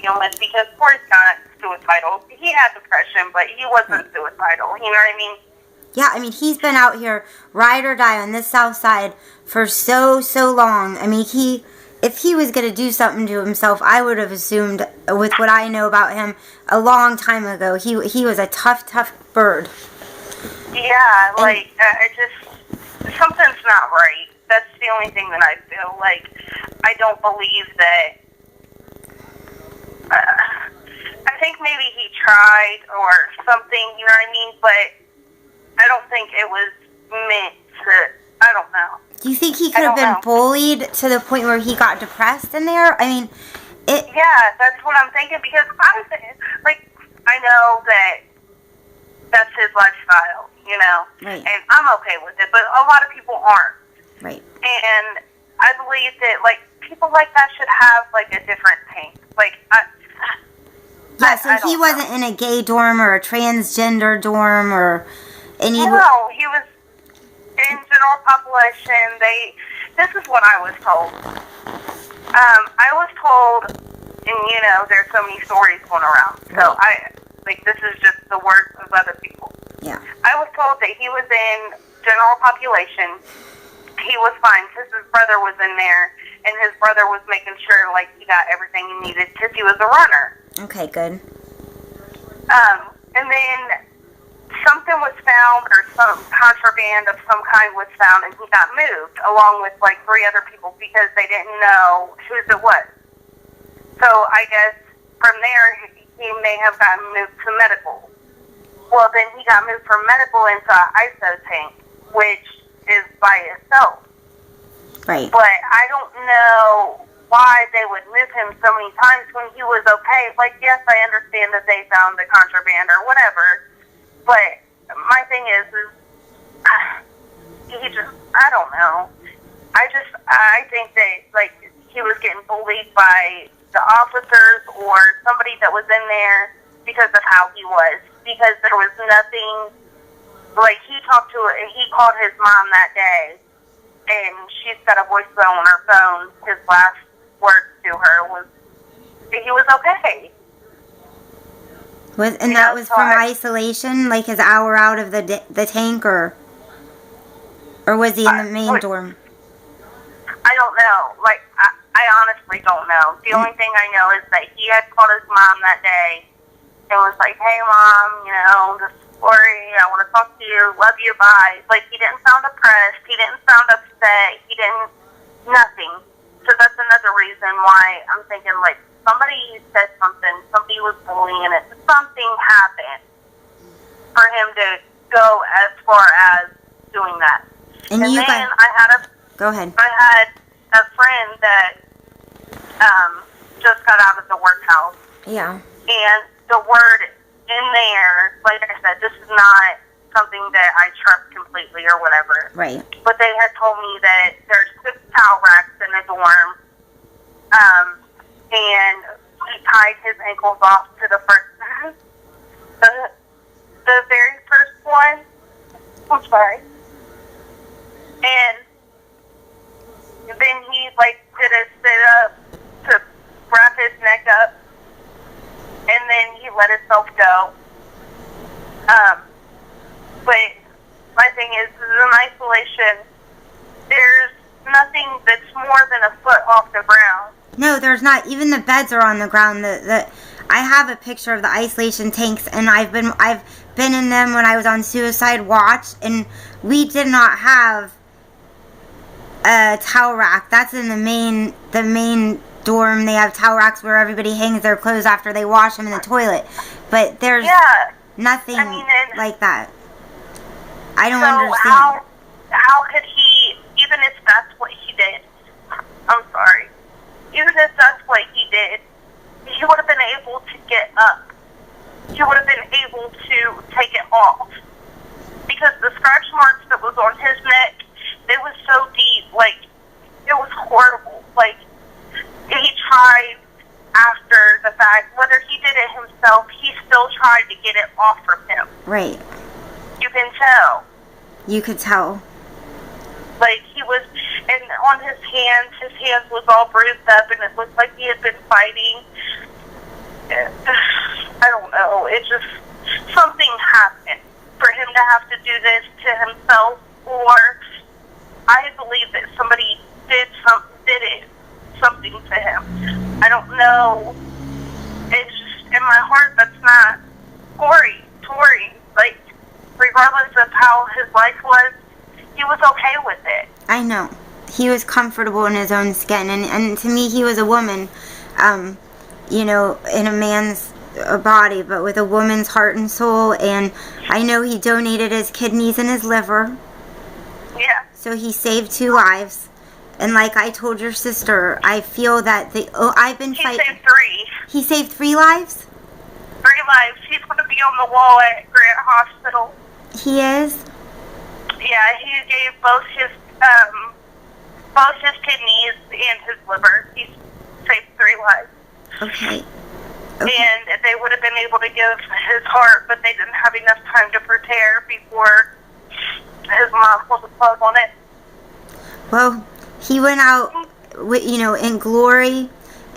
begin with, because Corey's not suicidal. He had depression, but he wasn't suicidal. You know what I mean? Yeah, I mean, he's been out here, ride or die, on this south side for so long. I mean, if he was going to do something to himself, I would have assumed, with what I know about him, a long time ago. He was a tough bird. Yeah, like, something's not right. That's the only thing that I feel. Like, I don't believe that, I think maybe he tried or something, you know what I mean? But I don't think it was meant to, I don't know. Do you think he could have been bullied to the point where he got depressed in there? I mean, yeah, that's what I'm thinking, because I know that that's his lifestyle, you know? Right. And I'm okay with it, but a lot of people aren't. Right. And I believe that, like, people like that should have, like, a different tank. Like, yeah, so he wasn't in a gay dorm or a transgender dorm or any... No, he was in general population. This is what I was told. I was told, and, you know, there's so many stories going around. So, this is just the words of other people. Yeah. I was told that he was in general population. He was fine because his brother was in there, and his brother was making sure, like, he got everything he needed because he was a runner. Okay, good. And then something was found, or some contraband of some kind was found, and he got moved along with, like, 3 other people because they didn't know whose it was. So I guess from there, he may have gotten moved to medical. Well, then he got moved from medical into an ISO tank, which is by itself. Right. But I don't know why they would move him so many times when he was okay. Like, yes, I understand that they found the contraband or whatever, but my thing is he just, I don't know. I think that, like, he was getting bullied by the officers or somebody that was in there because of how he was. Because there was nothing, like, he called his mom that day, and she's got a voicemail on her phone. His last words to her was, he was okay. And that was from isolation, like his hour out of the tank, or was he in the main dorm? I don't know. Like, I honestly don't know. The only thing I know is that he had called his mom that day and was like, hey, Mom, you know, this is Lori, I want to talk to you, love you, bye. Like, he didn't sound depressed, he didn't sound upset, he didn't, nothing. So that's another reason why I'm thinking, like, somebody said something, somebody was bullying it, something happened for him to go as far as doing that. And then go ahead. I had a friend that just got out of the workhouse. Yeah. And the word in there, like I said, this is not something that I trust completely or whatever. Right. But they had told me that there's 6 towel racks in the dorm, and he tied his ankles off to the first, the very first one. I'm sorry. And then he, like, did a sit-up to wrap his neck up, and then he let himself go. But my thing is in isolation, there's nothing that's more than a foot off the ground. No, there's not. Even the beds are on the ground. I have a picture of the isolation tanks, and I've been in them when I was on suicide watch, and we did not have a towel rack. That's in the main dorm. They have towel racks where everybody hangs their clothes after they wash them in the toilet. But there's nothing like that. I don't understand. How could he, even if that's what he did, I'm sorry, even if that's what he did, he would have been able to get up. He would have been able to take it off. Because the scratch marks that was on his neck, it was so deep, like, it was horrible. Like, he tried after the fact, whether he did it himself, he still tried to get it off from him. Right. You can tell. You could tell. Like, he was, and on his hands was all bruised up, and it looked like he had been fighting. it just, something happened for him to have to do this to himself, or I believe that somebody did something to him. I don't know. It's just, in my heart, that's not Tory. Like, regardless of how his life was, he was okay with it. I know. He was comfortable in his own skin, and to me, he was a woman, in a man's body, but with a woman's heart and soul, and I know he donated his kidneys and his liver. Yeah. So he saved 2 lives. And like I told your sister, I feel that I've been fighting. He saved 3. He saved 3 lives? 3 lives. He's going to be on the wall at Grant Hospital. He is? Yeah, he gave both his kidneys and his liver. He saved 3 lives. Okay. And they would have been able to give his heart, but they didn't have enough time to prepare before his mom pulled the plug on it. Well, he went out, in glory,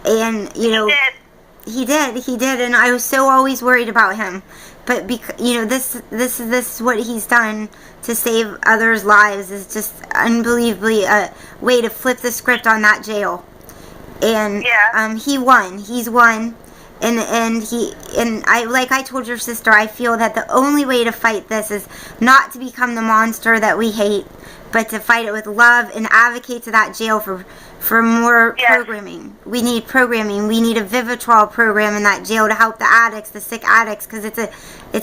and, He did, and I was so always worried about him. But, this is what he's done to save others' lives is just unbelievably a way to flip the script on that jail. And, he won. He's won. And like I told your sister, I feel that the only way to fight this is not to become the monster that we hate, but to fight it with love and advocate to that jail for more programming. We need programming. We need a Vivitrol program in that jail to help the addicts, the sick addicts, because it's a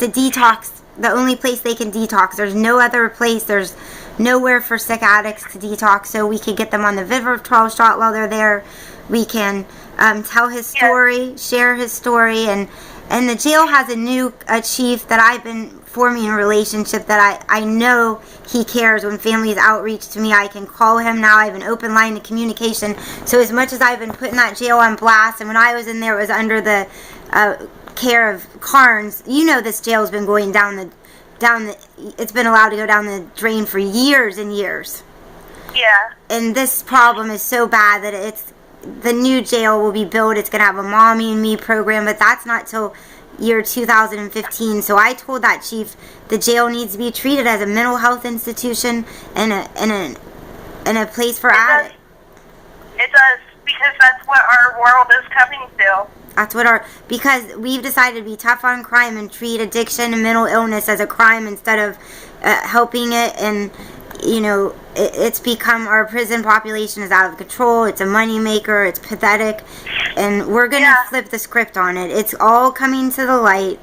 detox, the only place they can detox. There's no other place. There's nowhere for sick addicts to detox, so we can get them on the Vivitrol shot while they're there. We can tell his story, share his story, and the jail has a chief that I've been forming a relationship that I know he cares. When families outreach to me, I can call him now. I have an open line of communication. So as much as I've been putting that jail on blast, and when I was in there, it was under the care of Carnes. This jail's been going down it's been allowed to go down the drain for years and years. Yeah. And this problem is so bad that the new jail will be built. It's going to have a Mommy and Me program, but that's not till year 2015. So I told that chief the jail needs to be treated as a mental health institution and a place for addicts. It does, because that's what our world is coming to. That's because we've decided to be tough on crime and treat addiction and mental illness as a crime instead of helping it. And it's become, our prison population is out of control. It's a money maker. It's pathetic. And we're going to flip the script on it. It's all coming to the light.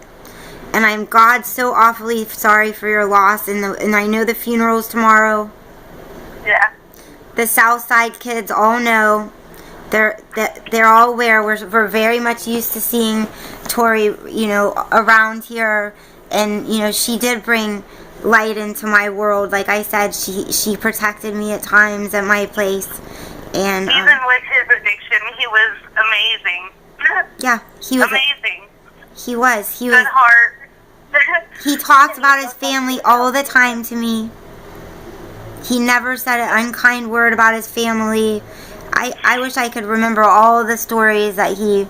And I'm, God, so awfully sorry for your loss. And I know the funeral's tomorrow. Yeah. The Southside kids all know. They're all aware. We're very much used to seeing Tori, around here. And, she did bring light into my world. Like I said, she protected me at times at my place, and even with his addiction, he was amazing. Yeah, he was amazing. He was good heart. He talked about his family all the time to me. He never said an unkind word about his family. I wish I could remember all the stories that he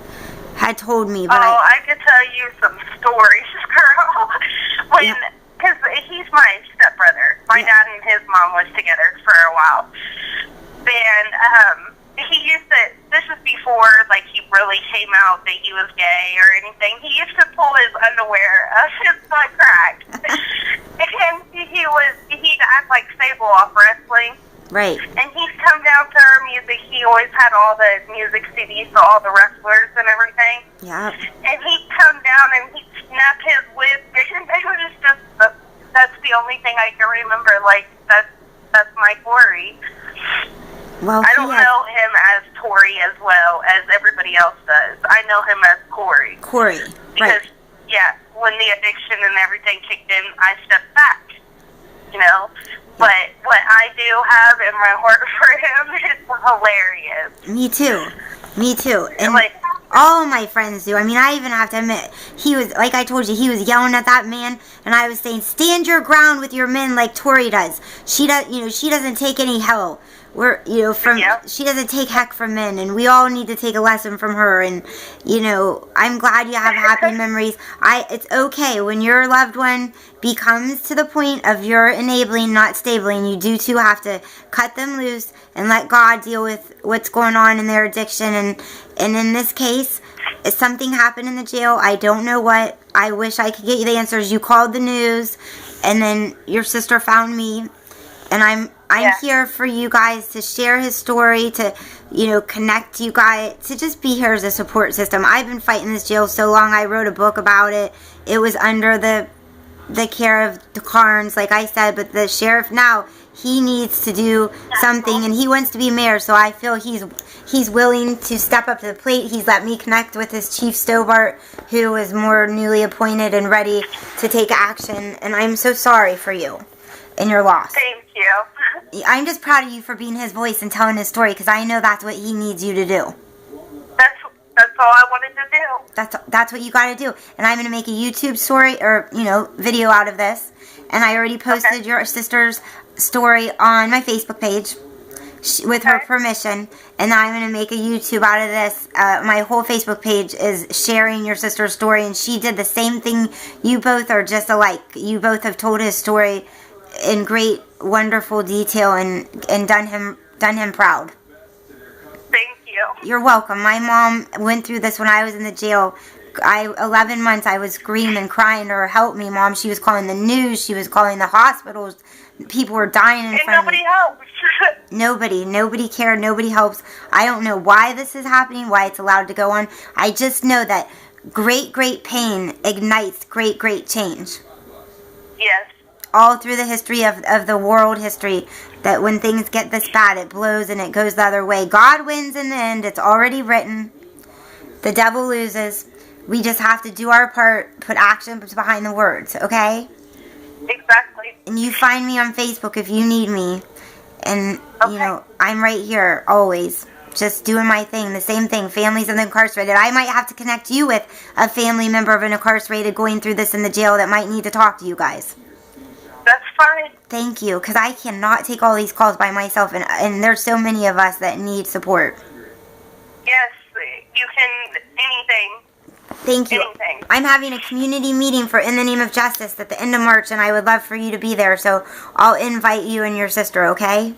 had told me. But I could tell you some stories, girl. Because he's my stepbrother. My dad and his mom was together for a while. And he used to, this is before, he really came out that he was gay or anything. He used to pull his underwear up his butt crack. And he'd act like Sable off wrestling. Right. And he'd come down to our music. He always had all the music CDs to all the wrestlers and everything. Yeah. And he'd come down and he'd snap his whip. And it was just, that's the only thing I can remember. That's my Corey. Well, I don't know him as Tori as well as everybody else does. I know him as Corey. Right. Because, when the addiction and everything kicked in, I stepped back. But what I do have in my heart for him is hilarious. Me too. And all my friends do. I mean, I even have to admit, he was, like I told you, he was yelling at that man, and I was saying, stand your ground with your men like Tori does. She doesn't take any hell. we're, you know, from, she doesn't take heck from men, and we all need to take a lesson from her. And, you know, I'm glad you have happy memories. It's okay when your loved one becomes to the point of you're enabling, not stabling. You do too have to cut them loose and let God deal with what's going on in their addiction. And in this case, if something happened in the jail, I don't know what. I wish I could get you the answers. You called the news, and then your sister found me, and I'm here for you guys to share his story, to, you know, connect you guys, to just be here as a support system. I've been fighting this jail so long. I wrote a book about it. It was under the care of the Carnes, like I said, but the sheriff now, he needs to do something, and he wants to be mayor, so I feel he's willing to step up to the plate. He's let me connect with his Chief Stobart, who is more newly appointed and ready to take action, and I'm so sorry for you and your loss. Thank you. I'm just proud of you for being his voice and telling his story, because I know that's what he needs you to do. That's all I wanted to do. That's what you got to do. And I'm going to make a YouTube story, or, you know, video out of this. And I already posted your sister's story on my Facebook page with her permission. And I'm going to make a YouTube out of this. My whole Facebook page is sharing your sister's story. And she did the same thing. You both are just alike. You both have told his story in great, wonderful detail and done him proud. Thank you. You're welcome. My mom went through this when I was in the jail. 11 months I was screaming, crying to her, help me, Mom. She was calling the news. She was calling the hospitals. People were dying in front of me. And nobody helps. Nobody cared. Nobody helps. I don't know why this is happening, why it's allowed to go on. I just know that great, great pain ignites great, great change. Yes. All through the history of the world history, that when things get this bad, it blows and it goes the other way. God wins in the end. It's already written. The devil loses. We just have to do our part, put action behind the words, okay? Exactly. And you find me on Facebook if you need me. And, you know, I'm right here always, just doing my thing, the same thing, families of the incarcerated. I might have to connect you with a family member of an incarcerated going through this in the jail that might need to talk to you guys. That's fine. Thank you, because I cannot take all these calls by myself, and there's so many of us that need support. Yes, you can, anything. Thank you. Anything. I'm having a community meeting for In the Name of Justice at the end of March, and I would love for you to be there, so I'll invite you and your sister, okay?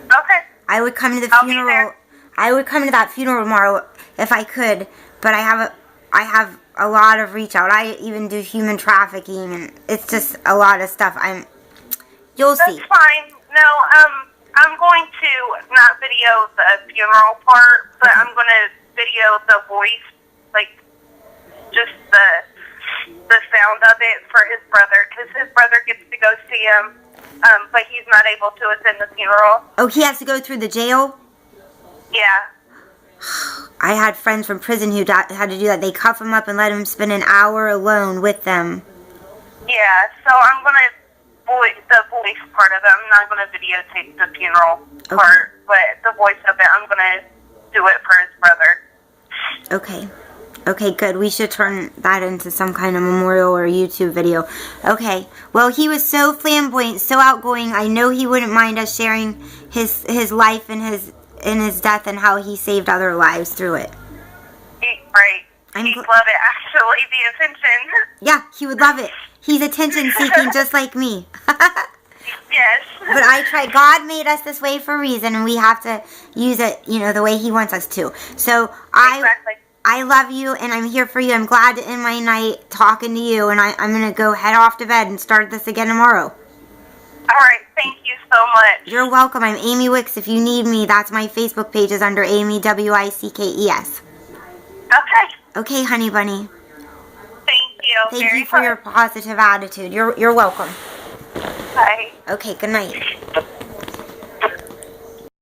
Okay. I would come to the I'll be funeral. there. I would come to that funeral tomorrow if I could, but I have a lot of reach out. I even do human trafficking, and it's just a lot of stuff. You'll see. That's fine. No, I'm going to not video the funeral part, but I'm going to video the voice, like just the sound of it for his brother, because his brother gets to go see him, but he's not able to attend the funeral. Oh, he has to go through the jail? Yeah. I had friends from prison who had to do that. They cuff him up and let him spend an hour alone with them. Yeah, so I'm going to the voice part of it. I'm not going to videotape the funeral part, but the voice of it, I'm going to do it for his brother. Okay. Okay, good. We should turn that into some kind of memorial or YouTube video. Okay. Well, he was so flamboyant, so outgoing. I know he wouldn't mind us sharing his life and his death and how he saved other lives through it. Right. He'd love it, actually, the attention. Yeah, he would love it. He's attention-seeking just like me. Yes. But I try. God made us this way for a reason, and we have to use it, you know, the way he wants us to. So I love you, and I'm here for you. I'm glad to end my night talking to you, and I'm going to go head off to bed and start this again tomorrow. All right. Thank you so much. You're welcome. I'm Amy Wickes. If you need me, that's my Facebook page is under Amy, Wickes. Okay. Okay, honey bunny. Thank you. Thank you for your positive attitude. You're welcome. Bye. Okay, good night.